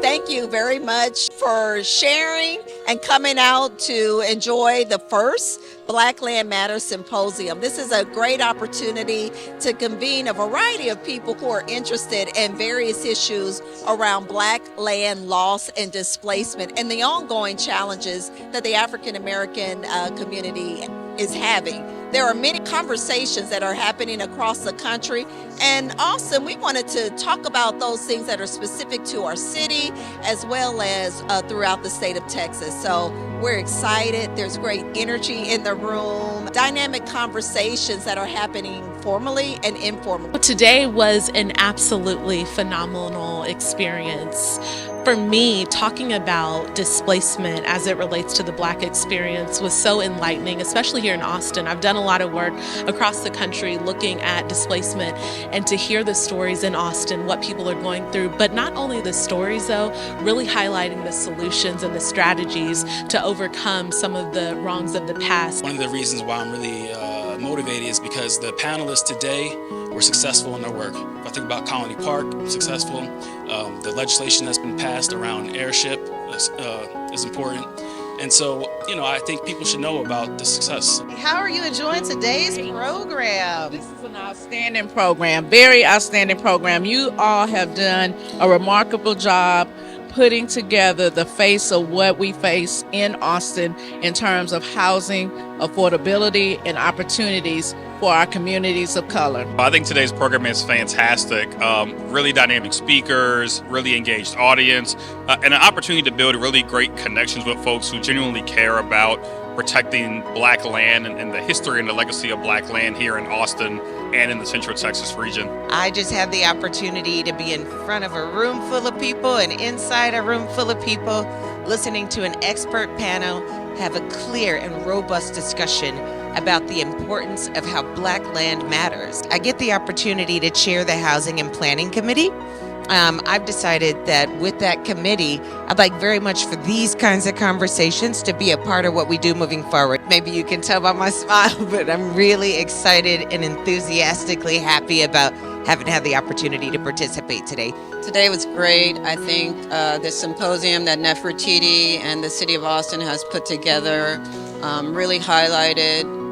thank you very much for sharing and coming out to enjoy the first Black Land Matters Symposium. This is a great opportunity to convene a variety of people who are interested in various issues around Black land loss and displacement and the ongoing challenges that the African American community is having. There are many conversations that are happening across the country, and also we wanted to talk about those things that are specific to our city as well as throughout the state of Texas. So we're excited. There's great energy in the room, dynamic conversations that are happening formally and informally. Today was an absolutely phenomenal experience. For me, talking about displacement as it relates to the Black experience was so enlightening, especially here in Austin. I've done a lot of work across the country looking at displacement, and to hear the stories in Austin, what people are going through, but not only the stories though, really highlighting the solutions and the strategies to overcome some of the wrongs of the past. One of the reasons why I'm really motivated is because the panelists today were successful in their work. If I think about Colony Park, successful. The legislation that's been passed around airship is important. And so, I think people should know about the success. How are you enjoying today's program? This is an outstanding program, very outstanding program. You all have done a remarkable job putting together the face of what we face in Austin in terms of housing, affordability, and opportunities for our communities of color. I think today's program is fantastic. Really dynamic speakers, really engaged audience, and an opportunity to build really great connections with folks who genuinely care about protecting Black land and the history and the legacy of Black land here in Austin and in the Central Texas region. I just had the opportunity to be in front of a room full of people and inside a room full of people, listening to an expert panel have a clear and robust discussion about the importance of how Black land matters. I get the opportunity to chair the Housing and Planning Committee. I've decided that with that committee, I'd like very much for these kinds of conversations to be a part of what we do moving forward. Maybe you can tell by my smile, but I'm really excited and enthusiastically happy about having had the opportunity to participate today. Today was great. I think the symposium that Nefertiti and the City of Austin has put together really highlighted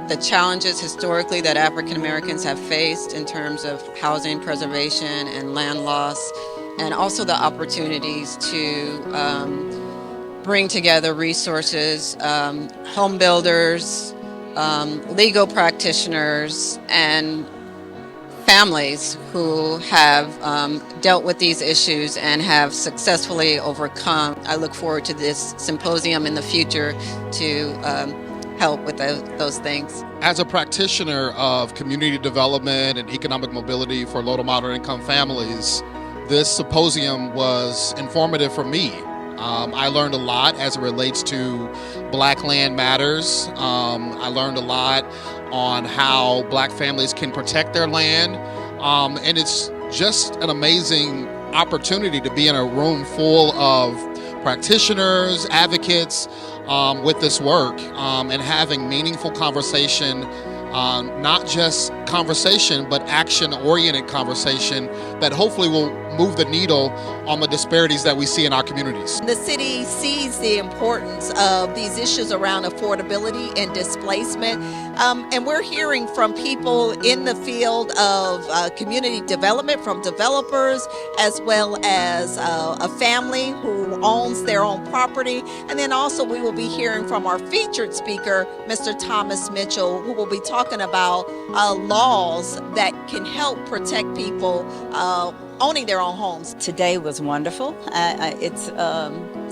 the challenges historically that African Americans have faced in terms of housing preservation and land loss, and also the opportunities to bring together resources, home builders, legal practitioners, and families who have dealt with these issues and have successfully overcome. I look forward to this symposium in the future to help with those things. As a practitioner of community development and economic mobility for low to moderate income families, this symposium was informative for me. I learned a lot as it relates to Black Land Matters. I learned a lot on how Black families can protect their land. And it's just an amazing opportunity to be in a room full of practitioners, advocates with this work and having meaningful conversation, not just conversation, but action-oriented conversation that hopefully will move the needle on the disparities that we see in our communities. The city sees the importance of these issues around affordability and displacement, and we're hearing from people in the field of community development, from developers as well as a family who owns their own property, and then also we will be hearing from our featured speaker, Mr. Thomas Mitchell, who will be talking about laws that can help protect people owning their own homes. Today was wonderful. It's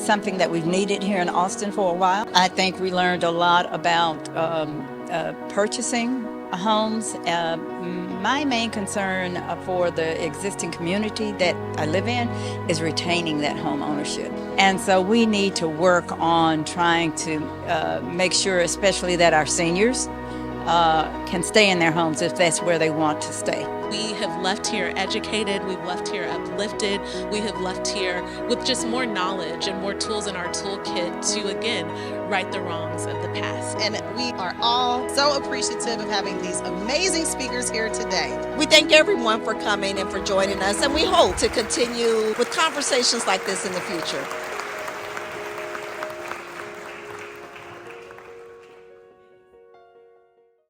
something that we've needed here in Austin for a while. I think we learned a lot about purchasing homes. My main concern for the existing community that I live in is retaining that home ownership. And so we need to work on trying to make sure, especially that our seniors can stay in their homes if that's where they want to stay. We have left here educated, we've left here uplifted, we have left here with just more knowledge and more tools in our toolkit to, again, right the wrongs of the past. And we are all so appreciative of having these amazing speakers here today. We thank everyone for coming and for joining us, and we hope to continue with conversations like this in the future.